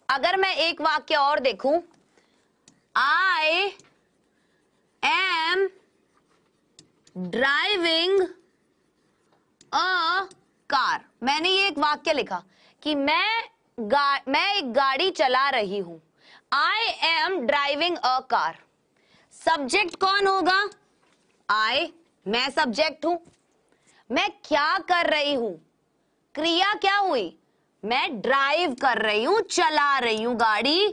अगर मैं एक वाक्य और देखूं, I am driving a car, मैंने ये एक वाक्य लिखा कि मैं एक गाड़ी चला रही हूं। I am driving a car. Subject कौन होगा? आई, मैं सब्जेक्ट हूं। मैं क्या कर रही हूं? क्रिया क्या हुई? मैं ड्राइव कर रही हूं, चला रही हूं गाड़ी।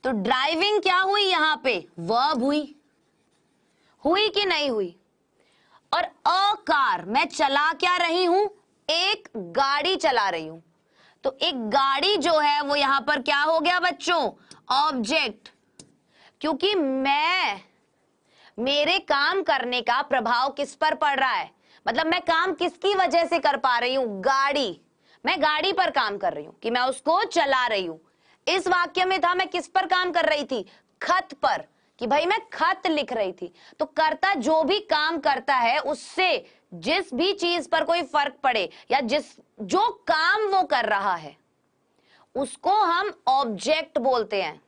तो ड्राइविंग क्या हुई? यहां पे वर्ब हुई। हुई कि नहीं हुई? और अ कार, मैं चला क्या रही हूं? एक गाड़ी चला रही हूं। तो एक गाड़ी जो है वो यहां पर क्या हो गया बच्चों? ऑब्जेक्ट। क्योंकि मेरे काम करने का प्रभाव किस पर पड़ रहा है? मतलब मैं काम किसकी वजह से कर पा रही हूं? गाड़ी। मैं गाड़ी पर काम कर रही हूं कि मैं उसको चला रही हूं। इस वाक्य में था मैं किस पर काम कर रही थी? खत पर, कि भाई मैं खत लिख रही थी। तो कर्ता जो भी काम करता है उससे जिस भी चीज पर कोई फर्क पड़े या जो काम वो कर रहा है उसको हम ऑब्जेक्ट बोलते हैं।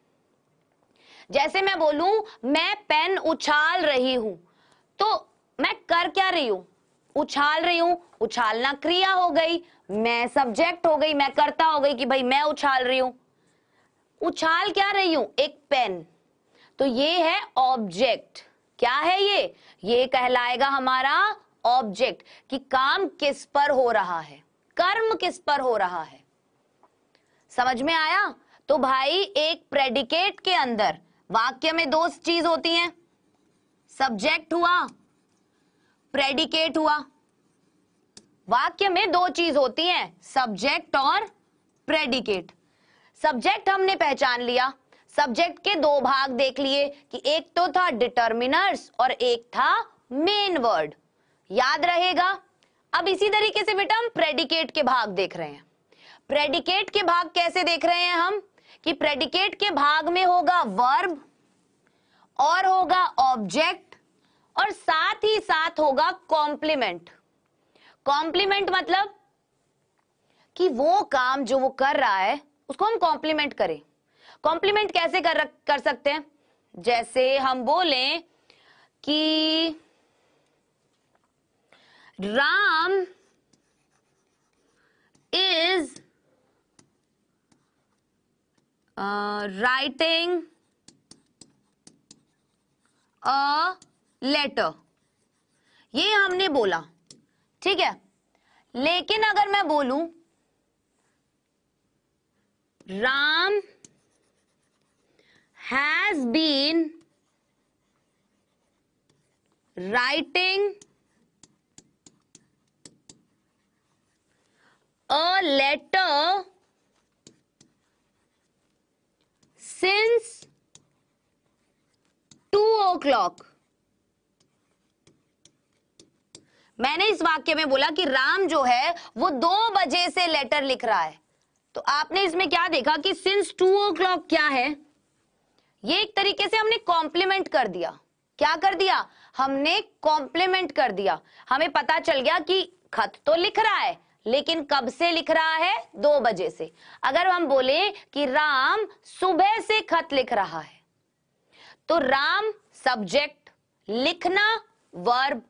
जैसे मैं बोलूं मैं पेन उछाल रही हूं, तो मैं कर क्या रही हूं? उछाल रही हूं। उछालना क्रिया हो गई, मैं सब्जेक्ट हो गई, मैं कर्ता हो गई कि भाई मैं उछाल रही हूं। उछाल क्या रही हूं? एक पेन। तो ये है ऑब्जेक्ट। क्या है ये कहलाएगा हमारा ऑब्जेक्ट, कि काम किस पर हो रहा है, कर्म किस पर हो रहा है। समझ में आया? तो भाई एक प्रेडिकेट के अंदर वाक्य में दो चीज होती हैं, सब्जेक्ट हुआ, प्रेडिकेट हुआ। वाक्य में दो चीज होती हैं, सब्जेक्ट और प्रेडिकेट। सब्जेक्ट हमने पहचान लिया। सब्जेक्ट के दो भाग देख लिए कि एक तो था डिटर्मिनर्स और एक था मेन वर्ड, याद रहेगा। अब इसी तरीके से बेटा हम प्रेडिकेट के भाग देख रहे हैं। प्रेडिकेट के भाग कैसे देख रहे हैं हम? कि प्रेडिकेट के भाग में होगा वर्ब और होगा ऑब्जेक्ट और साथ ही साथ होगा कॉम्प्लीमेंट। कॉम्प्लीमेंट मतलब कि वो काम जो वो कर रहा है उसको हम कॉम्प्लीमेंट करें। कॉम्प्लीमेंट कैसे कर सकते हैं? जैसे हम बोलें कि Ram is writing a letter, ये हमने बोला, ठीक है। लेकिन अगर मैं बोलूं Ram has been writing a letter since 2 o'clock, मैंने इस वाक्य में बोला कि राम जो है वो 2 बजे से लेटर लिख रहा है, तो आपने इसमें क्या देखा कि सिंस 2 o'clock क्या है, ये एक तरीके से हमने कॉम्प्लीमेंट कर दिया। क्या कर दिया? हमने कॉम्प्लीमेंट कर दिया। हमें पता चल गया कि खत तो लिख रहा है, लेकिन कब से लिख रहा है? 2 बजे से। अगर हम बोले कि राम सुबह से खत लिख रहा है, तो राम सब्जेक्ट, लिखना वर्ब,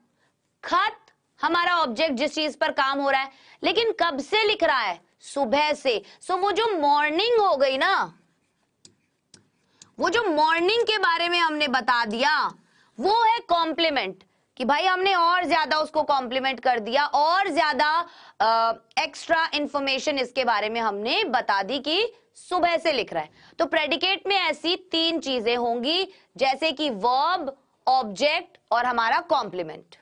खत हमारा ऑब्जेक्ट जिस चीज पर काम हो रहा है, लेकिन कब से लिख रहा है? सुबह से। सो वो जो मॉर्निंग हो गई ना, वो जो मॉर्निंग के बारे में हमने बता दिया, वो है कॉम्प्लीमेंट, कि भाई हमने और ज्यादा उसको कॉम्प्लीमेंट कर दिया, और ज्यादा एक्स्ट्रा इंफॉर्मेशन इसके बारे में हमने बता दी कि सुबह से लिख रहा है। तो प्रेडिकेट में ऐसी 3 चीजें होंगी, जैसे कि वर्ब, ऑब्जेक्ट और हमारा कॉम्प्लीमेंट।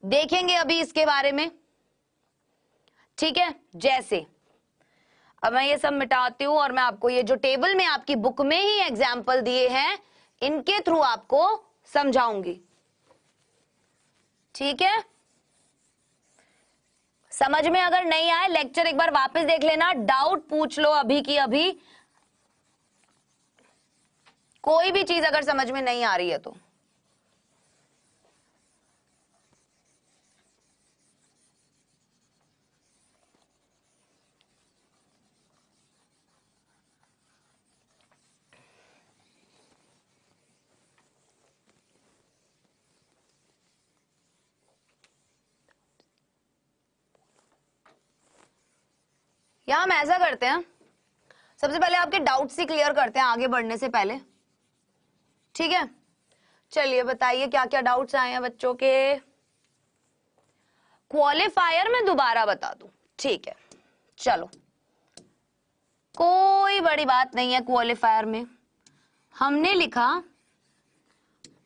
देखेंगे अभी इसके बारे में, ठीक है। जैसे अब मैं ये सब मिटाती हूं और मैं आपको ये जो टेबल में आपकी बुक में ही एग्जाम्पल दिए हैं, इनके थ्रू आपको समझाऊंगी, ठीक है। समझ में अगर नहीं आए, लेक्चर एक बार वापस देख लेना, डाउट पूछ लो अभी की अभी, कोई भी चीज अगर समझ में नहीं आ रही है तो। यहां हम ऐसा करते हैं, सबसे पहले आपके डाउट्स ही क्लियर करते हैं आगे बढ़ने से पहले, ठीक है। चलिए बताइए क्या क्या डाउट्स आए हैं बच्चों के। क्वालिफायर में दोबारा बता दूं, ठीक है। चलो, कोई बड़ी बात नहीं है। क्वालिफायर में हमने लिखा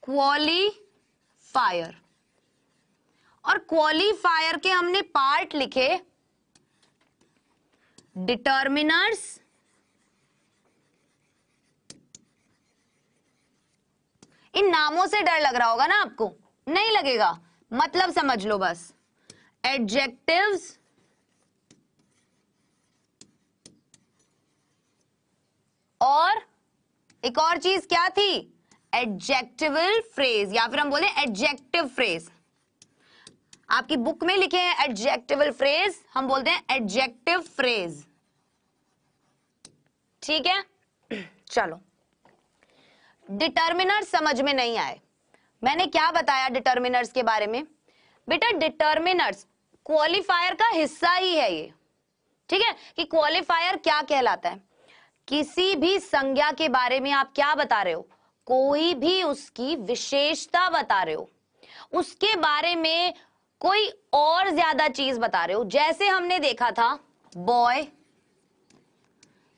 क्वालिफायर, और क्वालिफायर के हमने पार्ट लिखे डिटर्मिनर्स, इन नामों से डर लग रहा होगा ना आपको, नहीं लगेगा, मतलब समझ लो बस। एडजेक्टिव्स और एक और चीज क्या थी? एडजेक्टिवल फ्रेज, या फिर हम बोले एडजेक्टिव फ्रेज। आपकी बुक में लिखे हैं एडजेक्टिवल फ्रेज, हम बोलते हैं एडजेक्टिव फ्रेज, ठीक है। चलो, डिटर्मिनर्स समझ में नहीं आए, मैंने क्या बताया डिटर्मिनर्स के बारे में? बेटा डिटर्मिनर्स क्वालिफायर का हिस्सा ही है ये, ठीक है। कि क्वालिफायर क्या कहलाता है? किसी भी संज्ञा के बारे में आप क्या बता रहे हो? कोई भी उसकी विशेषता बता रहे हो, उसके बारे में कोई और ज्यादा चीज बता रहे हो। जैसे हमने देखा था बॉय,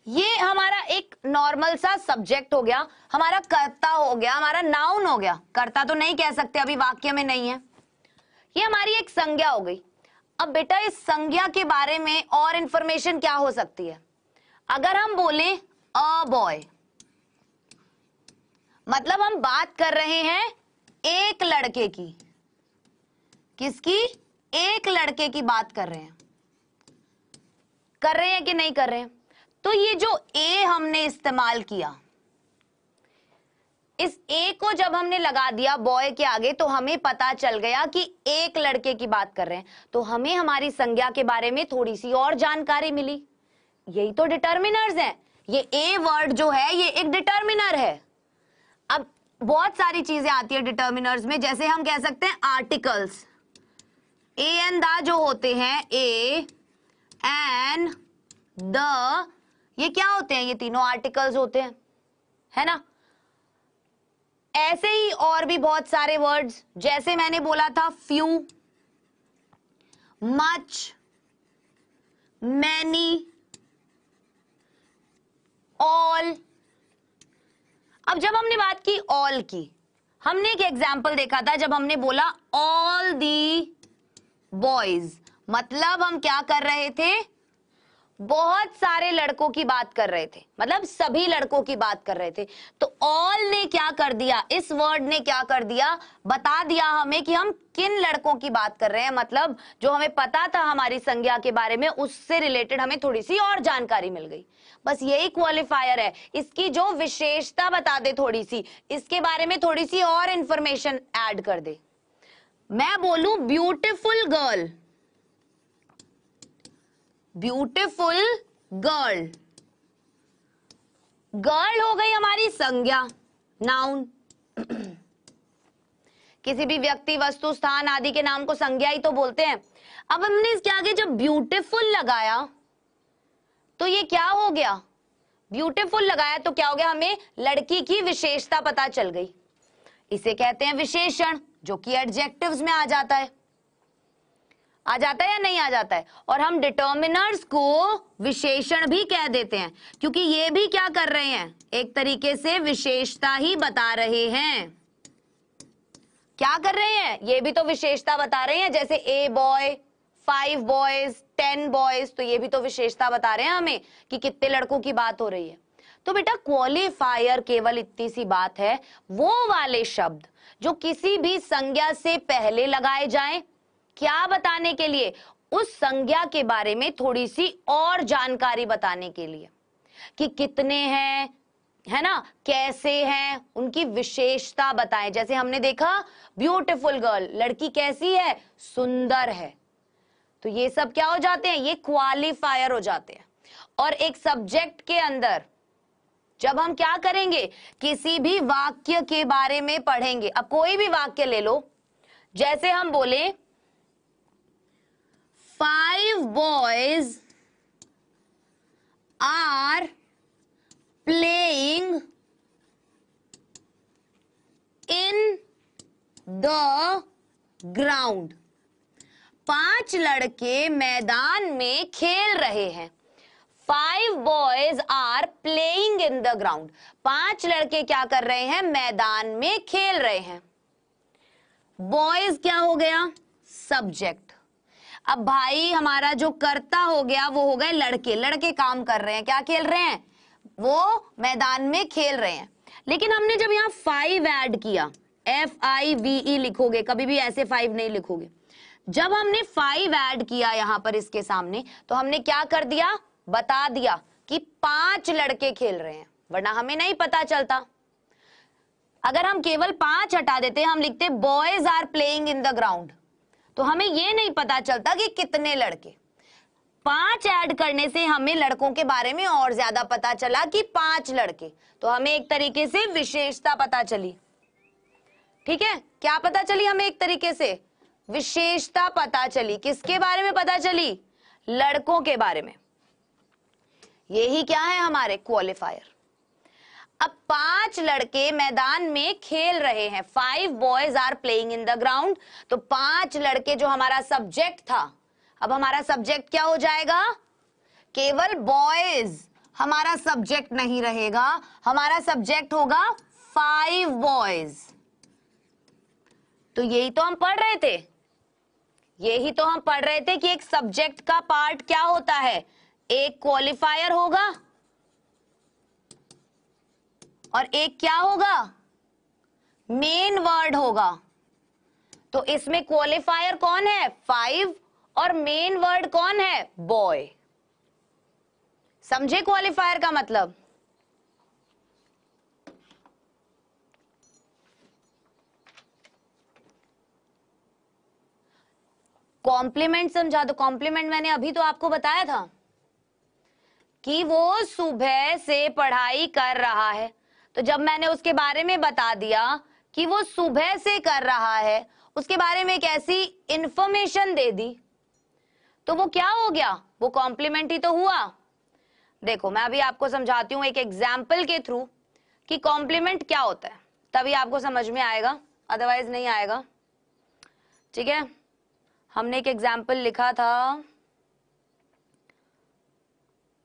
ये हमारा एक नॉर्मल सा सब्जेक्ट हो गया, हमारा कर्ता हो गया, हमारा नाउन हो गया। कर्ता तो नहीं कह सकते, अभी वाक्य में नहीं है, ये हमारी एक संज्ञा हो गई। अब बेटा इस संज्ञा के बारे में और इंफॉर्मेशन क्या हो सकती है? अगर हम बोले अ बॉय, मतलब हम बात कर रहे हैं एक लड़के की। किसकी? एक लड़के की बात कर रहे हैं। कर रहे हैं कि नहीं कर रहे हैं? तो ये जो ए हमने इस्तेमाल किया, इस ए को जब हमने लगा दिया बॉय के आगे, तो हमें पता चल गया कि एक लड़के की बात कर रहे हैं, तो हमें हमारी संज्ञा के बारे में थोड़ी सी और जानकारी मिली। यही तो डिटर्मिनर्स हैं। ये ए वर्ड जो है ये एक डिटर्मिनर है। अब बहुत सारी चीजें आती है डिटर्मिनर्स में, जैसे हम कह सकते हैं आर्टिकल्स, ए एंड द जो होते हैं, ए एंड द, ये क्या होते हैं? ये तीनों आर्टिकल्स होते हैं, है ना। ऐसे ही और भी बहुत सारे वर्ड्स, जैसे मैंने बोला था फ्यू, मच, मैनी, ऑल। अब जब हमने बात की ऑल की, हमने एक एग्जाम्पल देखा था जब हमने बोला ऑल दी बॉयज, मतलब हम क्या कर रहे थे? बहुत सारे लड़कों की बात कर रहे थे, मतलब सभी लड़कों की बात कर रहे थे। तो ऑल ने क्या कर दिया? इस वर्ड ने क्या कर दिया? बता दिया हमें कि हम किन लड़कों की बात कर रहे हैं, मतलब जो हमें पता था हमारी संज्ञा के बारे में, उससे रिलेटेड हमें थोड़ी सी और जानकारी मिल गई। बस यही क्वालिफायर है, इसकी जो विशेषता बता दे थोड़ी सी, इसके बारे में थोड़ी सी और इंफॉर्मेशन ऐड कर दे। मैं बोलूं beautiful girl, beautiful girl, girl हो गई हमारी संज्ञा, नाउन। किसी भी व्यक्ति, वस्तु, स्थान आदि के नाम को संज्ञा ही तो बोलते हैं। अब हमने इसके आगे जब ब्यूटीफुल लगाया तो ये क्या हो गया? ब्यूटीफुल लगाया तो क्या हो गया? हमें लड़की की विशेषता पता चल गई। इसे कहते हैं विशेषण, जो कि एडजेक्टिव्स में आ जाता है। आ जाता है या नहीं आ जाता है? और हम डिटर्मिनर्स को विशेषण भी कह देते हैं, क्योंकि ये भी क्या कर रहे हैं? एक तरीके से विशेषता ही बता रहे हैं। क्या कर रहे हैं? ये भी तो विशेषता बता रहे हैं, जैसे ए बॉय, 5 बॉयज, 10 बॉयज, तो ये भी तो विशेषता बता रहे हैं हमें कि कितने लड़कों की बात हो रही है। तो बेटा क्वालिफायर केवल इतनी सी बात है, वो वाले शब्द जो किसी भी संज्ञा से पहले लगाए जाएं, क्या बताने के लिए? उस संज्ञा के बारे में थोड़ी सी और जानकारी बताने के लिए, कि कितने हैं, है ना, कैसे हैं, उनकी विशेषता बताएं। जैसे हमने देखा ब्यूटीफुल गर्ल, लड़की कैसी है? सुंदर है। तो ये सब क्या हो जाते हैं? ये क्वालिफायर हो जाते हैं। और एक सब्जेक्ट के अंदर जब हम क्या करेंगे? किसी भी वाक्य के बारे में पढ़ेंगे। अब कोई भी वाक्य ले लो, जैसे हम बोले 5 boys are playing in the ground. 5 लड़के मैदान में खेल रहे हैं। 5 boys are playing in the ground. 5 लड़के क्या कर रहे हैं? मैदान में खेल रहे हैं। बॉयज क्या हो गया? सब्जेक्ट। अब भाई हमारा जो कर्ता हो गया वो हो गए लड़के। लड़के काम कर रहे हैं, क्या खेल रहे हैं? वो मैदान में खेल रहे हैं। लेकिन हमने जब यहाँ 5 ऐड किया, FIVE लिखोगे, कभी भी ऐसे 5 नहीं लिखोगे। जब हमने 5 ऐड किया यहाँ पर इसके सामने, तो हमने क्या कर दिया? बता दिया कि 5 लड़के खेल रहे हैं, वरना हमें नहीं पता चलता। अगर हम केवल 5 हटा देते, हम लिखते boys are playing in the ground, तो हमें ये नहीं पता चलता कि कितने लड़के। 5 ऐड करने से हमें लड़कों के बारे में और ज्यादा पता चला कि 5 लड़के, तो हमें एक तरीके से विशेषता पता चली। ठीक है, क्या पता चली हमें? एक तरीके से विशेषता पता चली। किसके बारे में पता चली? लड़कों के बारे में। यही क्या है? हमारे क्वालिफायर। अब 5 लड़के मैदान में खेल रहे हैं, 5 boys are playing in the ground। तो 5 लड़के जो हमारा सब्जेक्ट था, अब हमारा सब्जेक्ट क्या हो जाएगा? केवल बॉयज हमारा सब्जेक्ट नहीं रहेगा, हमारा सब्जेक्ट होगा 5 boys। तो यही तो हम पढ़ रहे थे, यही तो हम पढ़ रहे थे कि एक सब्जेक्ट का पार्ट क्या होता है? एक क्वालिफायर होगा और एक क्या होगा? मेन वर्ड होगा। तो इसमें क्वालिफायर कौन है? 5, और मेन वर्ड कौन है? बॉय। समझे क्वालिफायर का मतलब? कॉम्प्लीमेंट समझा दो। कॉम्प्लीमेंट मैंने अभी तो आपको बताया था कि वो सुबह से पढ़ाई कर रहा है। तो जब मैंने उसके बारे में बता दिया कि वो सुबह से कर रहा है, उसके बारे में एक ऐसी इंफॉर्मेशन दे दी, तो वो क्या हो गया? वो कॉम्प्लीमेंट ही तो हुआ। देखो मैं अभी आपको समझाती हूं एक एग्जाम्पल के थ्रू कि कॉम्प्लीमेंट क्या होता है, तभी आपको समझ में आएगा, अदरवाइज नहीं आएगा। ठीक है, हमने एक एग्जाम्पल लिखा था,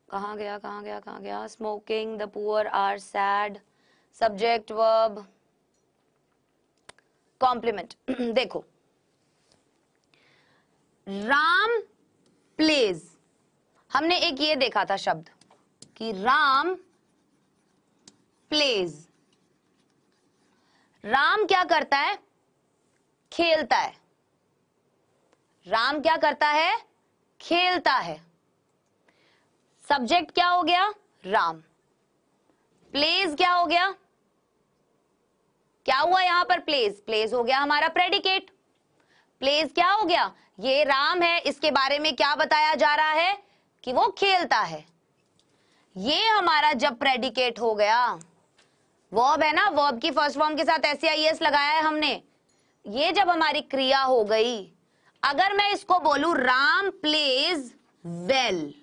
कहाँ गया, smoking, the poor are sad, subject verb complement. देखो, राम प्लेज, हमने एक ये देखा था शब्द कि राम प्लेज, राम क्या करता है, खेलता है। राम क्या करता है, खेलता है। सब्जेक्ट क्या हो गया, राम। प्लेज क्या हो गया, क्या हुआ यहां पर, प्लेज, प्लेज हो गया हमारा प्रेडिकेट। प्लेज क्या हो गया, ये राम है, इसके बारे में क्या बताया जा रहा है कि वो खेलता है। ये हमारा जब प्रेडिकेट हो गया, वर्ब है ना, वर्ब की फर्स्ट फॉर्म के साथ SEIS लगाया है हमने, ये जब हमारी क्रिया हो गई, अगर मैं इसको बोलूं राम प्लेज वेल,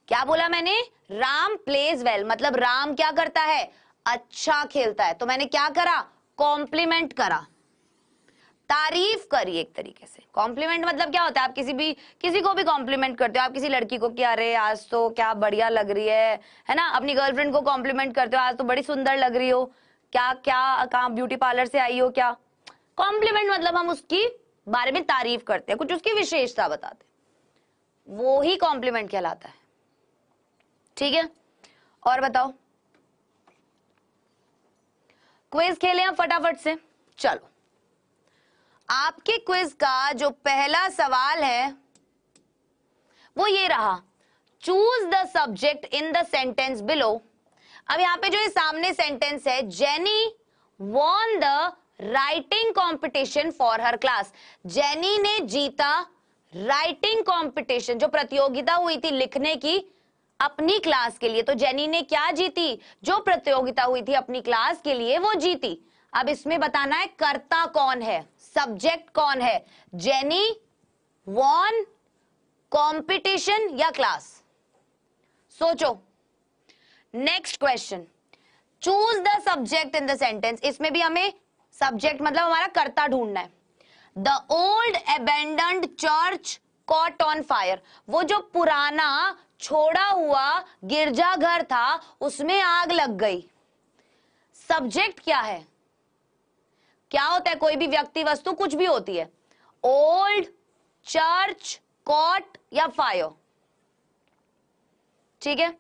क्या बोला मैंने, राम प्लेज वेल, मतलब राम क्या करता है, अच्छा खेलता है। तो मैंने क्या करा, कॉम्प्लीमेंट करा, तारीफ करी एक तरीके से। कॉम्प्लीमेंट मतलब क्या होता है, आप किसी को भी कॉम्प्लीमेंट करते हो। आप किसी लड़की को, क्या अरे आज तो क्या बढ़िया लग रही है ना, अपनी गर्लफ्रेंड को कॉम्प्लीमेंट करते हो, आज तो बड़ी सुंदर लग रही हो, क्या क्या कहाँ ब्यूटी पार्लर से आई हो क्या। कॉम्प्लीमेंट मतलब हम उसकी बारे में तारीफ करते हैं, कुछ उसकी विशेषता बताते हैं, वो ही कॉम्प्लीमेंट कहलाता है। ठीक है, और बताओ, क्विज खेलें हम फटाफट से। चलो, आपके क्विज का जो पहला सवाल है वो ये रहा, choose the subject in the sentence below. अब यहां पे जो ये सामने सेंटेंस है, Jenny won the writing competition for her class, jenny ने जीता राइटिंग कॉम्पिटिशन, जो प्रतियोगिता हुई थी लिखने की अपनी क्लास के लिए। तो जेनी ने क्या जीती, जो प्रतियोगिता हुई थी अपनी क्लास के लिए वो जीती। अब इसमें बताना है कर्ता कौन है, सब्जेक्ट कौन है, जेनी, वॉन, कॉम्पिटिशन या क्लास। सोचो। Next question, choose the subject in the sentence. इसमें भी हमें सब्जेक्ट मतलब हमारा कर्ता ढूंढना है। The old abandoned church caught on fire, वो जो पुराना छोड़ा हुआ गिरजाघर था उसमें आग लग गई। सब्जेक्ट क्या है, क्या होता है, कोई भी व्यक्ति वस्तु कुछ भी होती है, ओल्ड, चर्च, कॉट या फायर। ठीक है,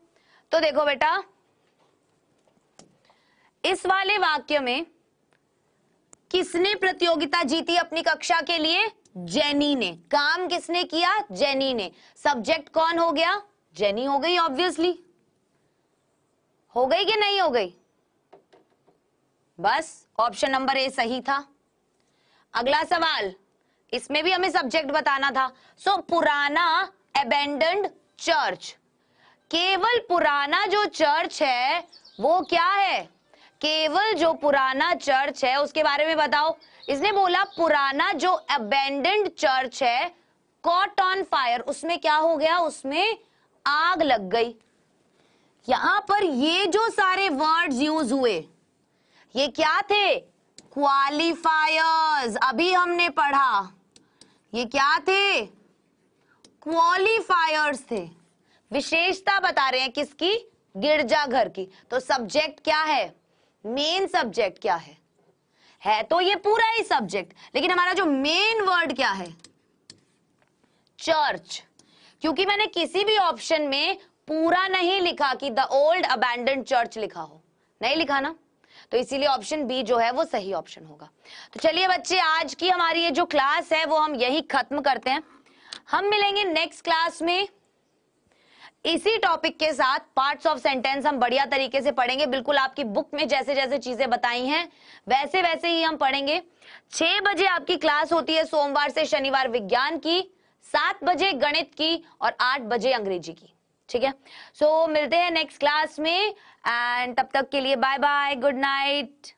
तो देखो बेटा, इस वाले वाक्य में किसने प्रतियोगिता जीती अपनी कक्षा के लिए, जेनी ने। काम किसने किया, जेनी ने। सब्जेक्ट कौन हो गया, जेनी हो गई, ऑब्वियसली हो गई कि नहीं हो गई। बस ऑप्शन नंबर ए सही था। अगला सवाल, इसमें भी हमें सब्जेक्ट बताना था। सो पुराना अबेंडन्ड चर्च, केवल पुराना जो चर्च है वो क्या है, केवल जो पुराना चर्च है उसके बारे में बताओ। इसने बोला पुराना जो अबेंडन्ड चर्च है कॉट ऑन फायर, उसमें क्या हो गया, उसमें आग लग गई। यहां पर ये जो सारे वर्ड्स यूज हुए ये क्या थे, क्वालिफायर्स। अभी हमने पढ़ा ये क्या थे, क्वालिफायर्स थे। विशेषता बता रहे हैं किसकी, गिरजाघर की। तो सब्जेक्ट क्या है, मेन सब्जेक्ट क्या है तो ये पूरा ही सब्जेक्ट, लेकिन हमारा जो मेन वर्ड क्या है, चर्च। क्योंकि मैंने किसी भी ऑप्शन में पूरा नहीं लिखा कि द ओल्ड अबैंडन्ड चर्च लिखा हो, नहीं लिखा ना, तो इसीलिए ऑप्शन बी जो है वो सही ऑप्शन होगा। तो चलिए बच्चे, आज की हमारी ये जो क्लास है वो हम यही खत्म करते हैं। हम मिलेंगे नेक्स्ट क्लास में इसी टॉपिक के साथ। पार्ट्स ऑफ सेंटेंस हम बढ़िया तरीके से पढ़ेंगे, बिल्कुल आपकी बुक में जैसे जैसे चीजें बताई हैं वैसे वैसे ही हम पढ़ेंगे। 6 बजे आपकी क्लास होती है सोमवार से शनिवार विज्ञान की, 7 बजे गणित की और 8 बजे अंग्रेजी की। ठीक है, सो मिलते हैं नेक्स्ट क्लास में, एंड तब तक के लिए बाय बाय, गुड नाइट।